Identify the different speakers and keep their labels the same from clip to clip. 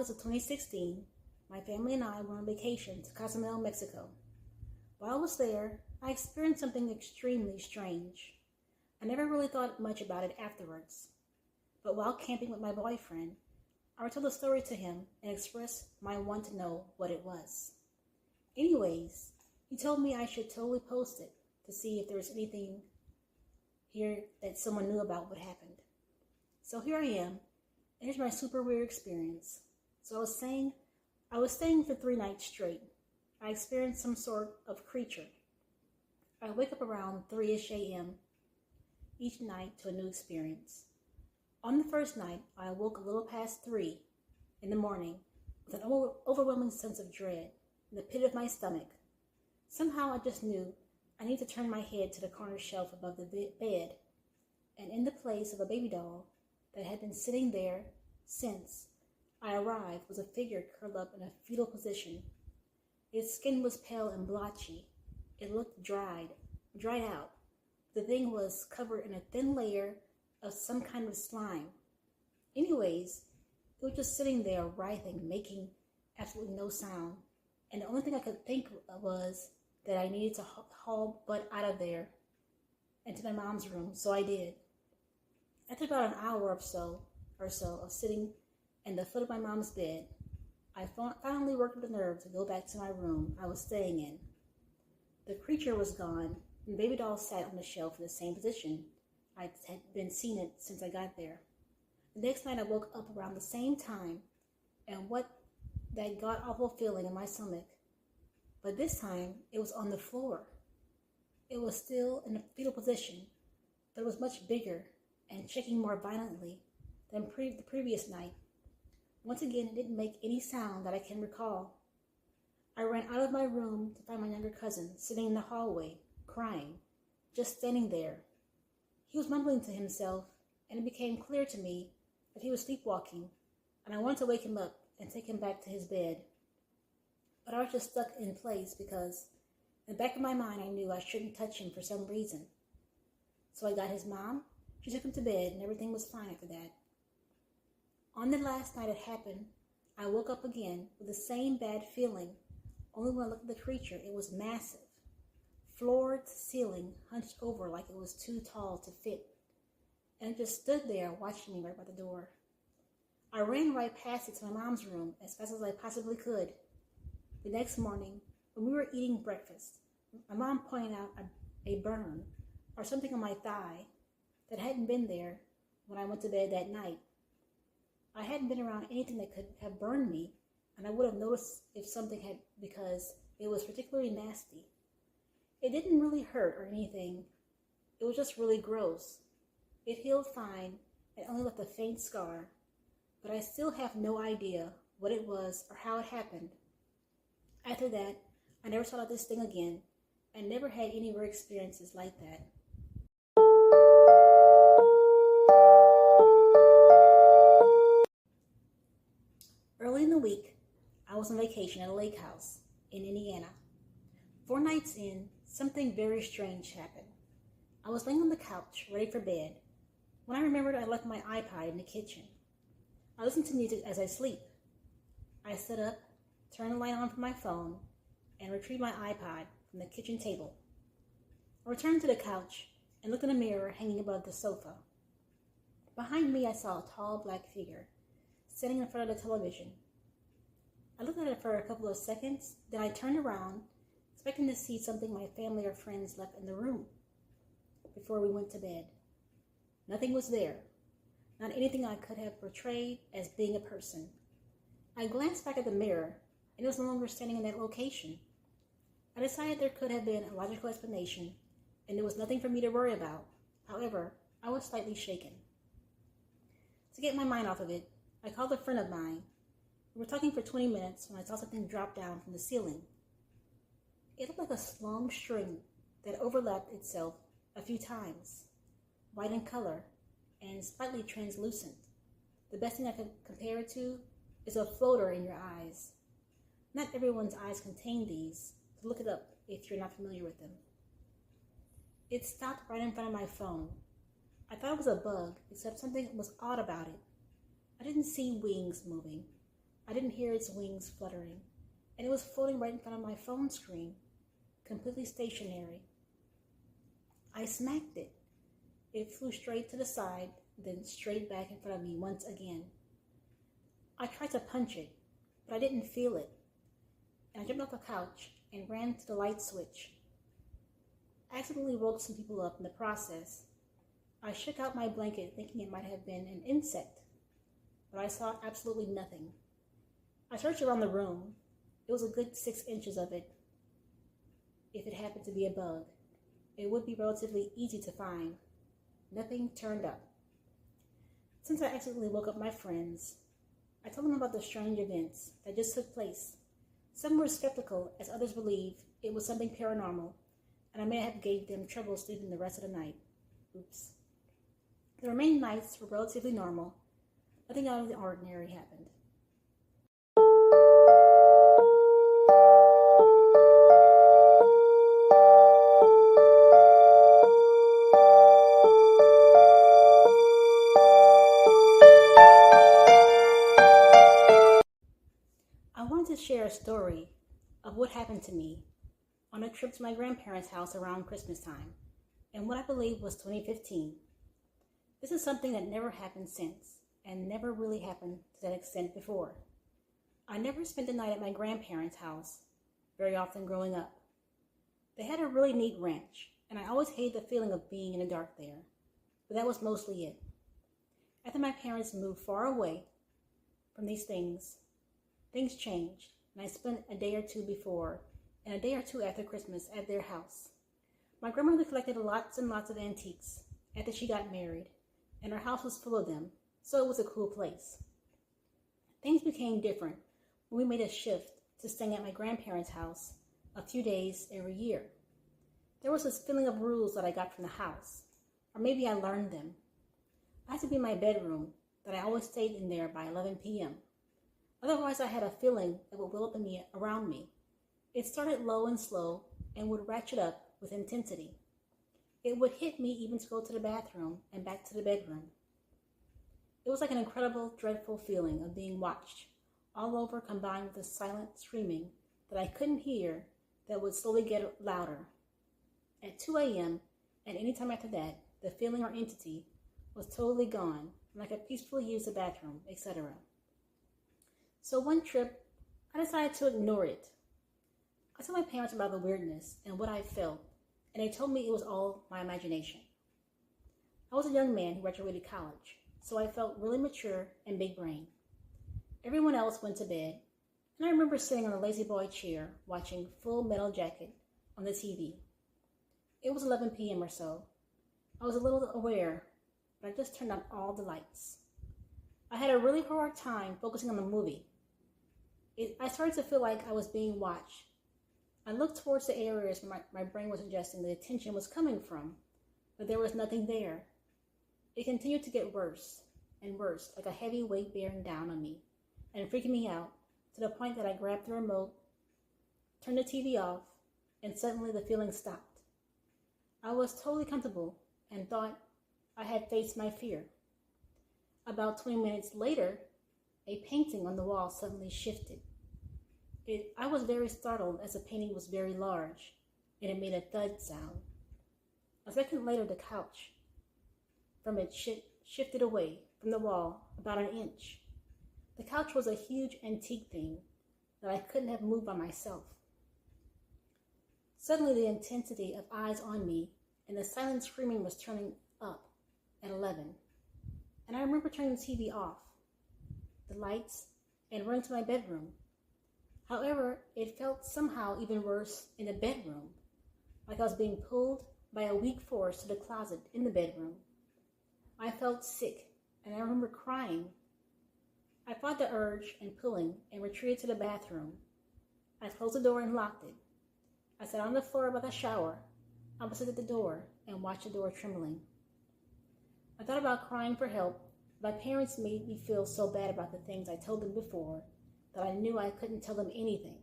Speaker 1: August of 2016, my family and I were on vacation to Cozumel, Mexico. While I was there, I experienced something extremely strange. I never really thought much about it afterwards. But while camping with my boyfriend, I would tell the story to him and express my want to know what it was. Anyways, he told me I should totally post it to see if there was anything here that someone knew about what happened. So here I am, and here's my super weird experience. So I was staying for 3 nights straight. I experienced some sort of creature. I wake up around 3-ish a.m. each night to a new experience. On the first night, I awoke a little past 3 in the morning with an overwhelming sense of dread in the pit of my stomach. Somehow I just knew I needed to turn my head to the corner shelf above the bed, and in the place of a baby doll that had been sitting there since I arrived was a figure curled up in a fetal position. Its skin was pale and blotchy. It looked dried out. The thing was covered in a thin layer of some kind of slime. Anyways, it was just sitting there writhing, making absolutely no sound. And the only thing I could think was that I needed to haul butt out of there into my mom's room, so I did. After about an hour or so of sitting in the foot of my mom's bed, I finally worked up the nerve to go back to my room I was staying in. The creature was gone, and the baby doll sat on the shelf in the same position I had been seeing it since I got there. The next night I woke up around the same time, and what that god-awful feeling in my stomach. But this time, it was on the floor. It was still in a fetal position, but it was much bigger and shaking more violently than the previous night. Once again, it didn't make any sound that I can recall. I ran out of my room to find my younger cousin sitting in the hallway, crying, just standing there. He was mumbling to himself, and it became clear to me that he was sleepwalking, and I wanted to wake him up and take him back to his bed. But I was just stuck in place because in the back of my mind I knew I shouldn't touch him for some reason. So I got his mom, she took him to bed, and everything was fine after that. On the last night it happened, I woke up again with the same bad feeling, only when I looked at the creature, it was massive. Floor to ceiling, hunched over like it was too tall to fit, and it just stood there watching me right by the door. I ran right past it to my mom's room as fast as I possibly could. The next morning, when we were eating breakfast, my mom pointed out a burn or something on my thigh that hadn't been there when I went to bed that night. I hadn't been around anything that could have burned me, and I would have noticed if something had, because it was particularly nasty. It didn't really hurt or anything. It was just really gross. It healed fine and only left a faint scar, but I still have no idea what it was or how it happened. After that, I never saw this thing again and never had any weird experiences like that. Early in the week, I was on vacation at a lake house in Indiana. 4 nights in, something very strange happened. I was laying on the couch, ready for bed, when I remembered I left my iPod in the kitchen. I listened to music as I sleep. I stood up, turned the light on for my phone, and retrieved my iPod from the kitchen table. I returned to the couch and looked in a mirror hanging above the sofa. Behind me, I saw a tall black figure sitting in front of the television. I looked at it for a couple of seconds, then I turned around, expecting to see something my family or friends left in the room before we went to bed. Nothing was there, not anything I could have portrayed as being a person. I glanced back at the mirror, and it was no longer standing in that location. I decided there could have been a logical explanation, and there was nothing for me to worry about. However, I was slightly shaken. To get my mind off of it, I called a friend of mine. We were talking for 20 minutes when I saw something drop down from the ceiling. It looked like a long string that overlapped itself a few times, white in color and slightly translucent. The best thing I could compare it to is a floater in your eyes. Not everyone's eyes contain these, so look it up if you're not familiar with them. It stopped right in front of my phone. I thought it was a bug, except something was odd about it. I didn't see wings moving, I didn't hear its wings fluttering, and it was floating right in front of my phone screen, completely stationary. I smacked it. It flew straight to the side, then straight back in front of me once again. I tried to punch it, but I didn't feel it, and I jumped off the couch and ran to the light switch. I accidentally woke some people up in the process. I shook out my blanket thinking it might have been an insect, but I saw absolutely nothing. I searched around the room. It was a good 6 inches of it. If it happened to be a bug, it would be relatively easy to find. Nothing turned up. Since I accidentally woke up my friends, I told them about the strange events that just took place. Some were skeptical, as others believed it was something paranormal, and I may have gave them trouble sleeping the rest of the night. Oops. The remaining nights were relatively normal. Nothing out of the ordinary happened. I wanted to share a story of what happened to me on a trip to my grandparents' house around Christmas time, in what I believe was 2015. This is something that never happened since, and never really happened to that extent before. I never spent the night at my grandparents' house very often growing up. They had a really neat ranch, and I always hated the feeling of being in the dark there, but that was mostly it. After my parents moved far away from these things changed, and I spent a day or two before and a day or two after Christmas at their house. My grandmother collected lots and lots of antiques after she got married, and her house was full of them, so it was a cool place. Things became different when we made a shift to staying at my grandparents' house a few days every year. There was this feeling of rules that I got from the house, or maybe I learned them. I had to be in my bedroom, that I always stayed in there by 11 p.m. Otherwise, I had a feeling that would well up in me around me. It started low and slow and would ratchet up with intensity. It would hit me even to go to the bathroom and back to the bedroom. It was like an incredible, dreadful feeling of being watched, all over, combined with a silent screaming that I couldn't hear that would slowly get louder. At 2 a.m. and any time after that, the feeling or entity was totally gone, and I could peacefully use the bathroom, etc. So one trip, I decided to ignore it. I told my parents about the weirdness and what I felt, and they told me it was all my imagination. I was a young man who graduated college, so I felt really mature and big-brained. Everyone else went to bed, and I remember sitting on a lazy boy chair watching Full Metal Jacket on the TV. It was 11 p.m. or so. I was a little aware, but I just turned on all the lights. I had a really hard time focusing on the movie. I started to feel like I was being watched. I looked towards the areas where my brain was suggesting the attention was coming from, but there was nothing there. It continued to get worse and worse, like a heavy weight bearing down on me and freaking me out, to the point that I grabbed the remote, turned the TV off, and suddenly the feeling stopped. I was totally comfortable and thought I had faced my fear. About 20 minutes later, a painting on the wall suddenly shifted. I was very startled, as the painting was very large, and it made a thud sound. A second later, the couch from it shifted away from the wall about an inch. The couch was a huge antique thing that I couldn't have moved by myself. Suddenly, the intensity of eyes on me and the silent screaming was turning up at 11. And I remember turning the TV off, the lights, and running to my bedroom. However, it felt somehow even worse in the bedroom, like I was being pulled by a weak force to the closet in the bedroom. I felt sick, and I remember crying. I fought the urge and pulling and retreated to the bathroom. I closed the door and locked it. I sat on the floor by the shower, opposite the door, and watched the door trembling. I thought about crying for help. My parents made me feel so bad about the things I told them before that I knew I couldn't tell them anything.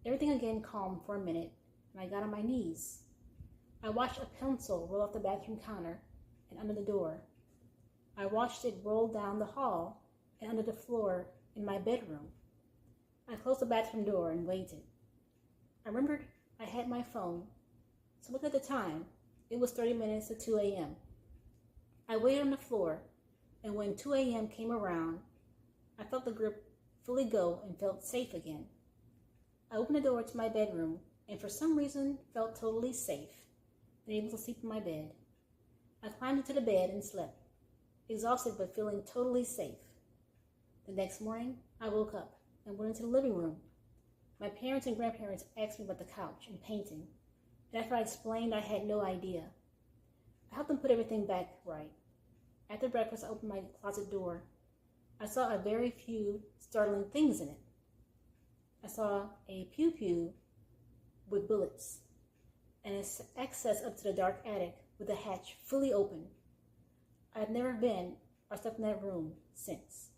Speaker 1: Everything again calmed for a minute, and I got on my knees. I watched a pencil roll off the bathroom counter and under the door. I watched it roll down the hall and under the floor in my bedroom. I closed the bathroom door and waited. I remembered I had my phone, so looked at the time. It was 30 minutes to 2 a.m. I waited on the floor, and when 2 a.m. came around, I felt the grip fully go and felt safe again. I opened the door to my bedroom and for some reason felt totally safe and able to sleep in my bed. I climbed into the bed and slept, exhausted but feeling totally safe. The next morning, I woke up and went into the living room. My parents and grandparents asked me about the couch and painting, and after I explained, I had no idea. I helped them put everything back right. After breakfast, I opened my closet door. I saw a very few startling things in it. I saw a pew-pew with bullets and access up to the dark attic with the hatch fully open. I had never been or stepped in that room since.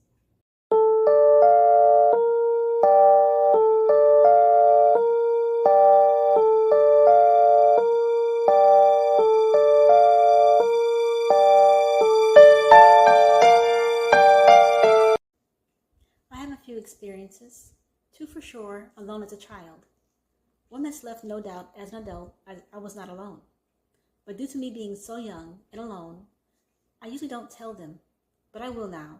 Speaker 1: I have a few experiences, two for sure alone as a child. One that's left no doubt as an adult I was not alone. But due to me being so young and alone, I usually don't tell them, but I will now.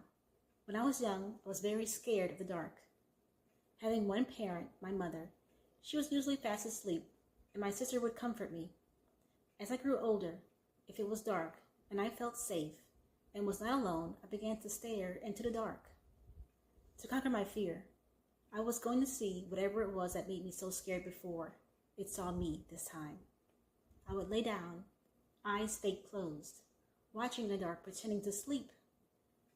Speaker 1: When I was young, I was very scared of the dark. Having one parent, my mother, she was usually fast asleep, and my sister would comfort me. As I grew older, if it was dark and I felt safe and was not alone, I began to stare into the dark. To conquer my fear, I was going to see whatever it was that made me so scared before it saw me this time. I would lay down, eyes fake closed, watching in the dark, pretending to sleep.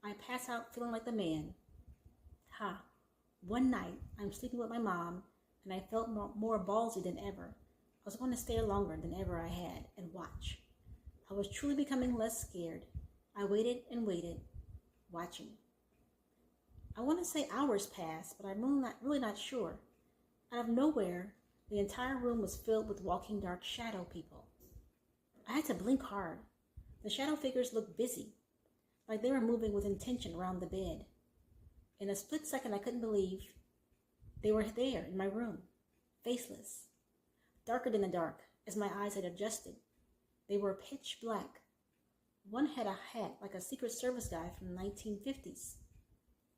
Speaker 1: I pass out feeling like the man. One night, I'm sleeping with my mom, and I felt more ballsy than ever. I was going to stare longer than ever I had and watch. I was truly becoming less scared. I waited and waited, watching. I want to say hours passed, but I'm really not sure. Out of nowhere, the entire room was filled with walking dark shadow people. I had to blink hard. The shadow figures looked busy, like they were moving with intention around the bed. In a split second, I couldn't believe they were there in my room, faceless, darker than the dark, as my eyes had adjusted. They were pitch black. One had a hat like a Secret Service guy from the 1950s.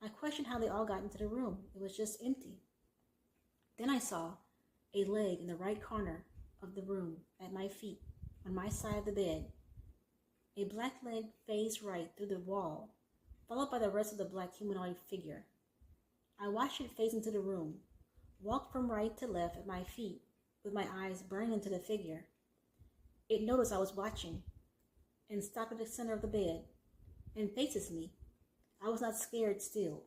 Speaker 1: I questioned how they all got into the room. It was just empty. Then I saw a leg in the right corner of the room at my feet, on my side of the bed. A black leg phased right through the wall, followed by the rest of the black humanoid figure. I watched it phase into the room, walked from right to left at my feet, with my eyes burning into the figure. It noticed I was watching, and stopped at the center of the bed, and faces me. I was not scared still.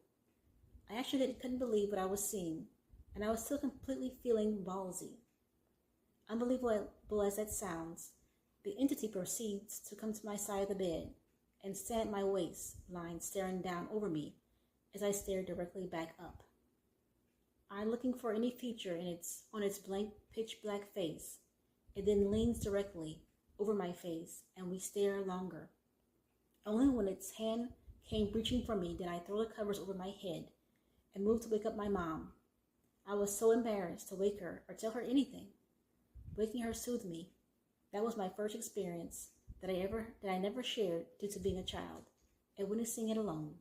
Speaker 1: I actually couldn't believe what I was seeing, and I was still completely feeling ballsy. Unbelievable as that sounds, the entity proceeds to come to my side of the bed and stand at my waistline, staring down over me as I stared directly back up. I'm looking for any feature on its blank, pitch black face. It then leans directly over my face, and we stare longer. Only when its hand came reaching for me did I throw the covers over my head and move to wake up my mom. I was so embarrassed to wake her or tell her anything. Waking her soothed me. That was my first experience that I never shared due to being a child and witnessing it alone.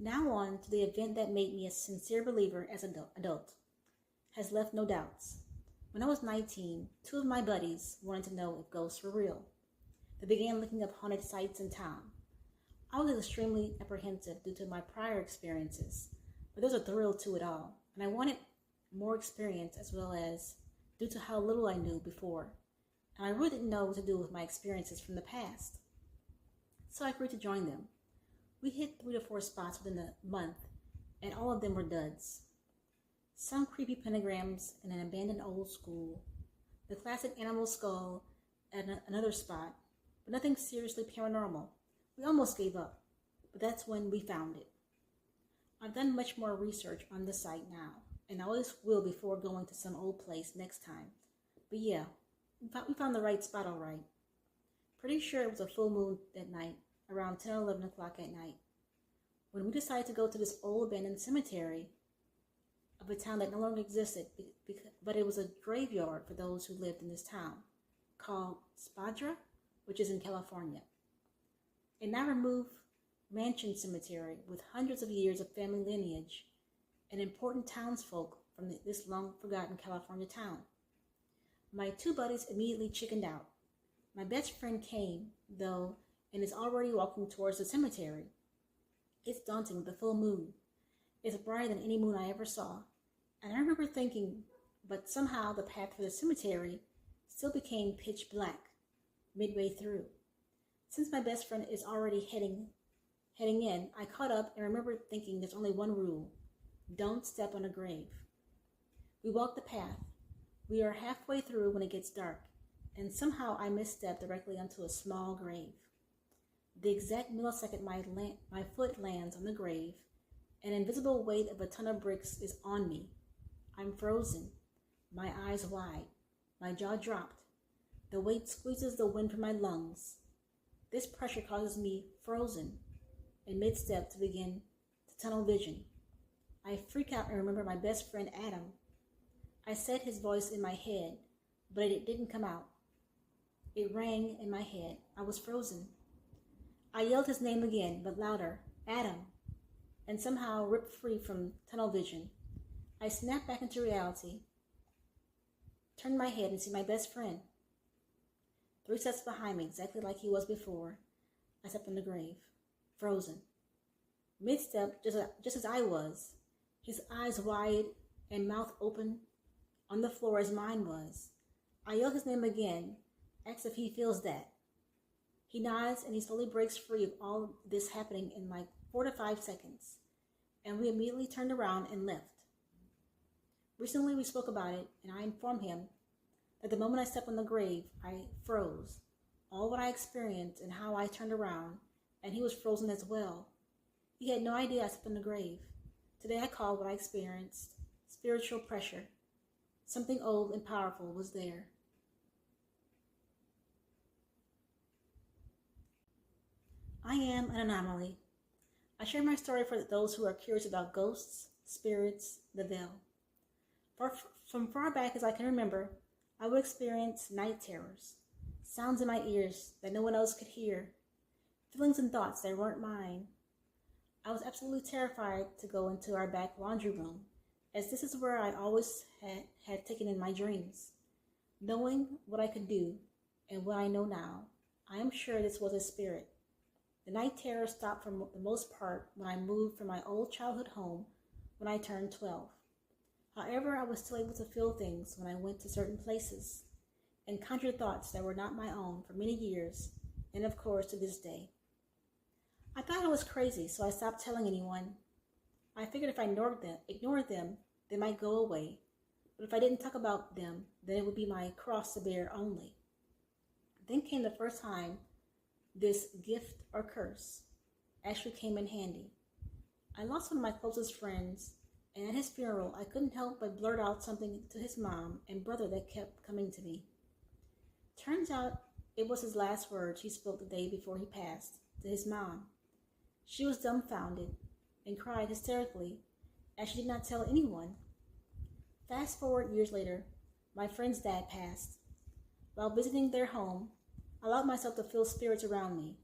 Speaker 1: Now on to the event that made me a sincere believer as an adult. Has left no doubts. When I was 19, two of my buddies wanted to know if ghosts were real. They began looking up haunted sites in town. I was extremely apprehensive due to my prior experiences, but there was a thrill to it all, and I wanted more experience as well as due to how little I knew before, and I really didn't know what to do with my experiences from the past. So I agreed to join them. We hit 3 to 4 spots within a month, and all of them were duds. Some creepy pentagrams in an abandoned old school, the classic animal skull at another spot, but nothing seriously paranormal. We almost gave up, but that's when we found it. I've done much more research on the site now, and I always will before going to some old place next time. But yeah, we found the right spot all right. pretty sure it was a full moon that night, around 10 or 11 o'clock at night, when we decided to go to this old abandoned cemetery of a town that no longer existed, but it was a graveyard for those who lived in this town, called Spadra, which is in California. A now removed mansion cemetery with hundreds of years of family lineage and important townsfolk from this long-forgotten California town. My two buddies immediately chickened out. My best friend came, though, and is already walking towards the cemetery. It's daunting, the full moon. It's brighter than any moon I ever saw. And I remember thinking, but somehow the path for the cemetery still became pitch black midway through. Since my best friend is already heading in, I caught up and remember thinking there's only one rule: don't step on a grave. We walk the path. We are halfway through when it gets dark, and somehow I misstep directly onto a small grave. The exact millisecond my foot lands on the grave, an invisible weight of a ton of bricks is on me. I'm frozen, my eyes wide, my jaw dropped. The weight squeezes the wind from my lungs. This pressure causes me frozen in mid-step to begin to tunnel vision. I freak out and remember my best friend Adam. I said his voice in my head, but it didn't come out. It rang in my head. I was frozen. I yelled his name again, but louder, Adam, and somehow ripped free from tunnel vision. I snapped back into reality, turned my head and see my best friend. 3 steps behind me, exactly like he was before. I stepped in the grave, frozen. Mid-step, just as I was, his eyes wide and mouth open on the floor as mine was. I yell his name again, ask if he feels that. He nods and he slowly breaks free of all this happening in like 4 to 5 seconds, and we immediately turned around and left. Recently we spoke about it, and I informed him that the moment I stepped on the grave, I froze. All what I experienced and how I turned around, and he was frozen as well. He had no idea I stepped on the grave. Today I call what I experienced spiritual pressure. Something old and powerful was there. I am an anomaly. I share my story for those who are curious about ghosts, spirits, the veil. From far back as I can remember, I would experience night terrors, sounds in my ears that no one else could hear, feelings and thoughts that weren't mine. I was absolutely terrified to go into our back laundry room, as this is where I always had taken in my dreams. Knowing what I could do and what I know now, I am sure this was a spirit. The night terror stopped for the most part when I moved from my old childhood home when I turned 12. However, I was still able to feel things when I went to certain places and conjured thoughts that were not my own for many years, and of course to this day. I thought I was crazy, so I stopped telling anyone. I figured if I ignored them, they might go away, but if I didn't talk about them, then it would be my cross to bear only. Then came the first time this gift or curse actually came in handy. I lost one of my closest friends, and at his funeral, I couldn't help but blurt out something to his mom and brother that kept coming to me. Turns out it was his last words he spoke the day before he passed to his mom. She was dumbfounded and cried hysterically, as she did not tell anyone. Fast forward years later, my friend's dad passed. While visiting their home, I allowed myself to feel spirits around me,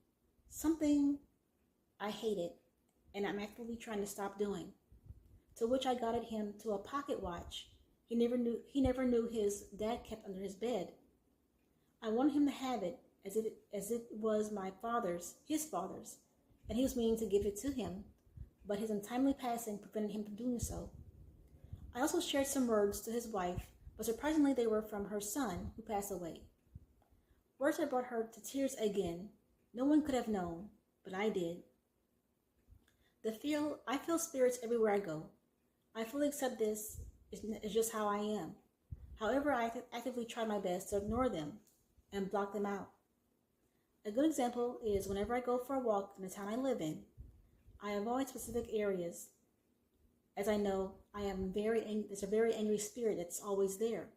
Speaker 1: something I hated and I'm actively trying to stop doing. To which I guided him to a pocket watch he never knew his dad kept under his bed. I wanted him to have it as it was his father's, and he was meaning to give it to him, but his untimely passing prevented him from doing so. I also shared some words to his wife, but surprisingly they were from her son, who passed away. Words that brought her to tears again. No one could have known, but I did. I feel spirits everywhere I go. I fully accept this is just how I am. However, I actively try my best to ignore them and block them out. A good example is whenever I go for a walk in the town I live in, I avoid specific areas, as I know there's a very angry spirit that's always there.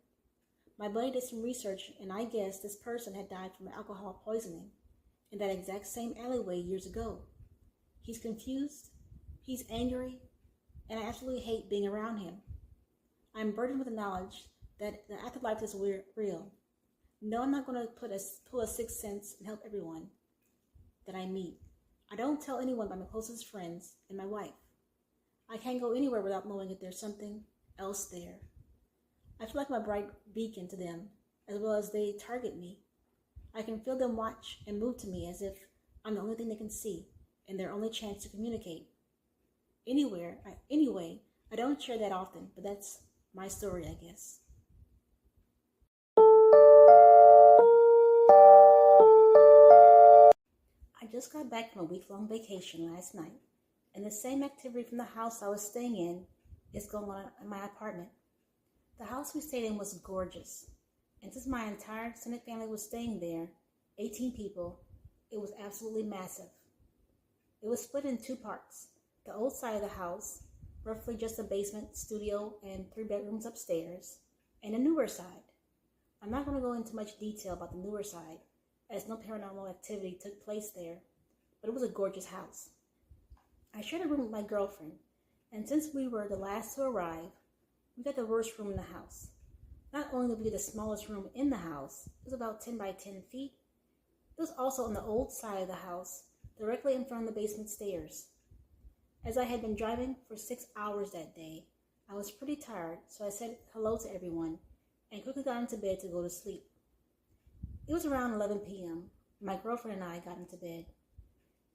Speaker 1: My buddy did some research, and I guess this person had died from alcohol poisoning in that exact same alleyway years ago. He's confused, he's angry, and I absolutely hate being around him. I'm burdened with the knowledge that the afterlife is real. No, I'm not going to pull a sixth sense and help everyone that I meet. I don't tell anyone but my closest friends and my wife. I can't go anywhere without knowing if there's something else there. I feel like my bright beacon to them, as well as they target me. I can feel them watch and move to me as if I'm the only thing they can see and their only chance to communicate. Anyway, I don't share that often, but that's my story, I guess. I just got back from a week-long vacation last night, and the same activity from the house I was staying in is going on in my apartment. The house we stayed in was gorgeous, and since my entire extended family was staying there, 18 people, it was absolutely massive. It was split in two parts. The old side of the house, roughly just a basement, studio, and 3 bedrooms upstairs, and the newer side. I'm not going to go into much detail about the newer side, as no paranormal activity took place there, but it was a gorgeous house. I shared a room with my girlfriend, and since we were the last to arrive, we got the worst room in the house. Not only did we get the smallest room in the house, it was about 10 by 10 feet, it was also on the old side of the house, directly in front of the basement stairs. As I had been driving for 6 hours that day, I was pretty tired, so I said hello to everyone and quickly got into bed to go to sleep. It was around 11 p.m. My girlfriend and I got into bed.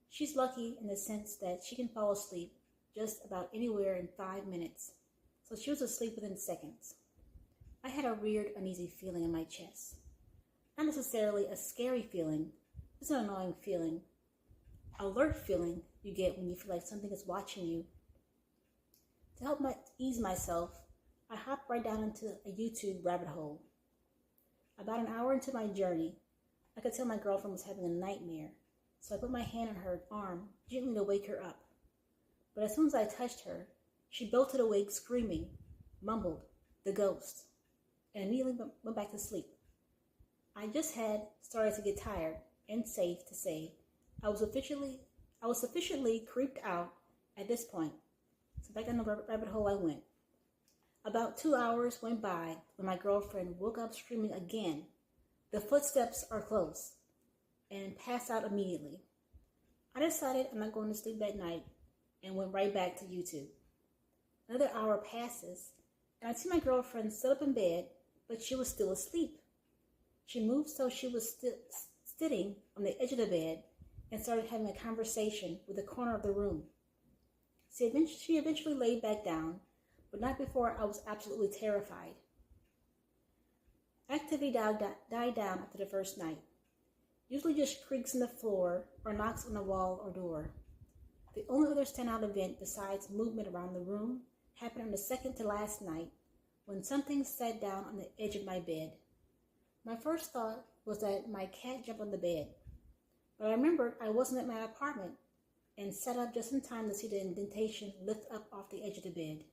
Speaker 1: She's lucky in the sense that she can fall asleep just about anywhere in 5 minutes, so she was asleep within seconds. I had a weird, uneasy feeling in my chest. Not necessarily a scary feeling, just an annoying feeling. Alert feeling you get when you feel like something is watching you. To help ease myself, I hopped right down into a YouTube rabbit hole. About an hour into my journey, I could tell my girlfriend was having a nightmare, so I put my hand on her arm, gently to wake her up. But as soon as I touched her, she bolted awake screaming, mumbled, "The ghost," and immediately went back to sleep. I just had started to get tired, and safe to say, I was sufficiently creeped out at this point, so back down the rabbit hole I went. About 2 hours went by when my girlfriend woke up screaming again, "The footsteps are close," and passed out immediately. I decided I'm not going to sleep that night and went right back to YouTube. Another hour passes, and I see my girlfriend sit up in bed, but she was still asleep. She moved so she was sitting on the edge of the bed and started having a conversation with the corner of the room. She eventually laid back down, but not before I was absolutely terrified. Activity died down after the first night. Usually just creaks in the floor or knocks on the wall or door. The only other standout event besides movement around the room happened on the second to last night when something sat down on the edge of my bed. My first thought was that my cat jumped on the bed, but I remembered I wasn't at my apartment and sat up just in time to see the indentation lift up off the edge of the bed.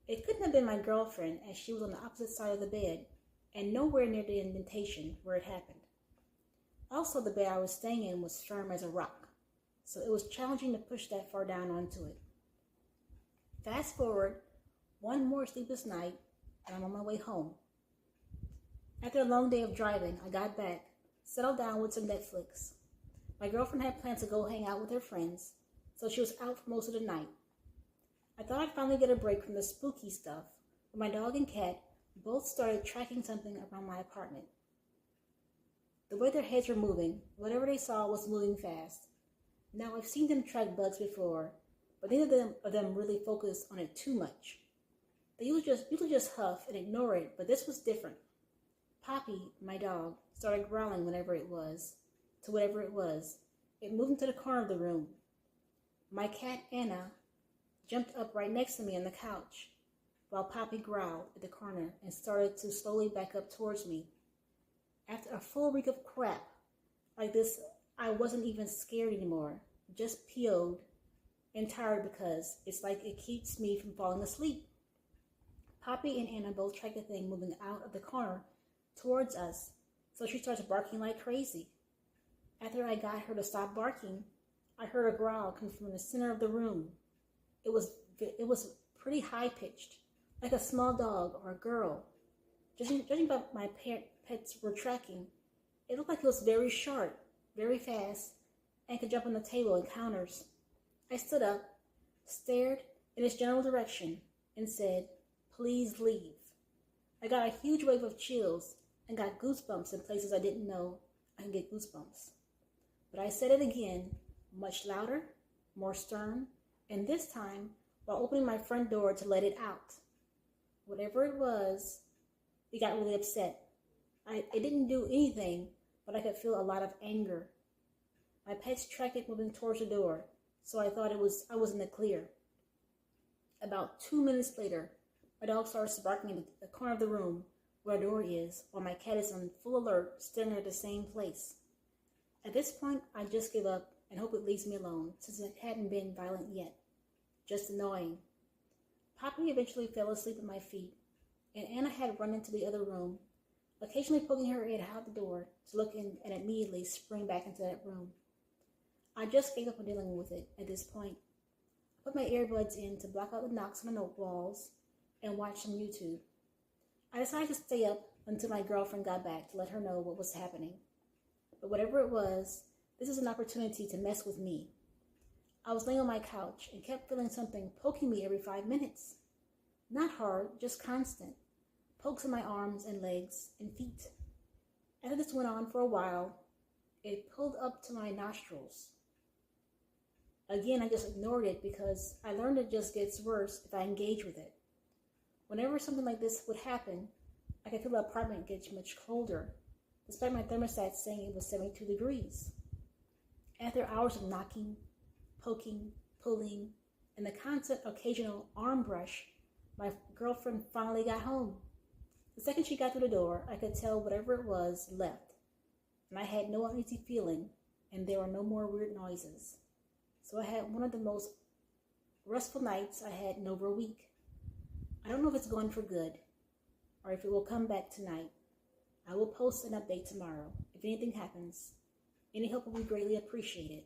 Speaker 1: It couldn't have been my girlfriend, as she was on the opposite side of the bed and nowhere near the indentation where it happened. Also, the bed I was staying in was firm as a rock, so it was challenging to push that far down onto it. Fast forward, one more sleepless night, and I'm on my way home. After a long day of driving, I got back, settled down with some Netflix. My girlfriend had planned to go hang out with her friends, so she was out for most of the night. I thought I'd finally get a break from the spooky stuff, but my dog and cat both started tracking something around my apartment. The way their heads were moving, whatever they saw was moving fast. Now, I've seen them track bugs before, but neither of them really focused on it too much. They usually just huff and ignore it, but this was different. Poppy, my dog, started growling whatever it was. It moved into the corner of the room. My cat, Anna, jumped up right next to me on the couch, while Poppy growled at the corner and started to slowly back up towards me. After a full week of crap like this, I wasn't even scared anymore, just PO'd and tired because it's like it keeps me from falling asleep. Poppy and Anna both tracked the thing moving out of the corner towards us, so she starts barking like crazy. After I got her to stop barking, I heard a growl come from the center of the room. It was pretty high-pitched, like a small dog or a girl. Judging by my pets were tracking, it looked like it was very sharp, very fast, and could jump on the table and counters. I stood up, stared in its general direction, and said, "Please leave." I got a huge wave of chills and got goosebumps in places I didn't know I could get goosebumps. But I said it again, much louder, more stern, and this time while opening my front door to let it out. Whatever it was, it got really upset. It didn't do anything, but I could feel a lot of anger. My pets tracked it moving towards the door, so I thought I was in the clear. About 2 minutes later, my dog starts barking in the corner of the room where a door is, while my cat is on full alert, staring at the same place. At this point, I just give up and hope it leaves me alone, since it hadn't been violent yet. Just annoying. Poppy eventually fell asleep at my feet, and Anna had run into the other room, occasionally poking her head out the door to look in and immediately spring back into that room. I just gave up on dealing with it at this point. I put my earbuds in to block out the knocks on the note walls and watch some YouTube. I decided to stay up until my girlfriend got back to let her know what was happening. But whatever it was, this is an opportunity to mess with me. I was laying on my couch and kept feeling something poking me every 5 minutes. Not hard, just constant. Pokes in my arms and legs and feet. After this went on for a while, it pulled up to my nostrils. Again, I just ignored it because I learned it just gets worse if I engage with it. Whenever something like this would happen, I could feel the apartment get much colder, despite my thermostat saying it was 72 degrees. After hours of knocking, poking, pulling, and the constant occasional arm brush, my girlfriend finally got home. The second she got through the door, I could tell whatever it was left, and I had no uneasy feeling, and there were no more weird noises. So I had one of the most restful nights I had in over a week. I don't know if it's gone for good, or if it will come back tonight. I will post an update tomorrow if anything happens. Any help will be greatly appreciated.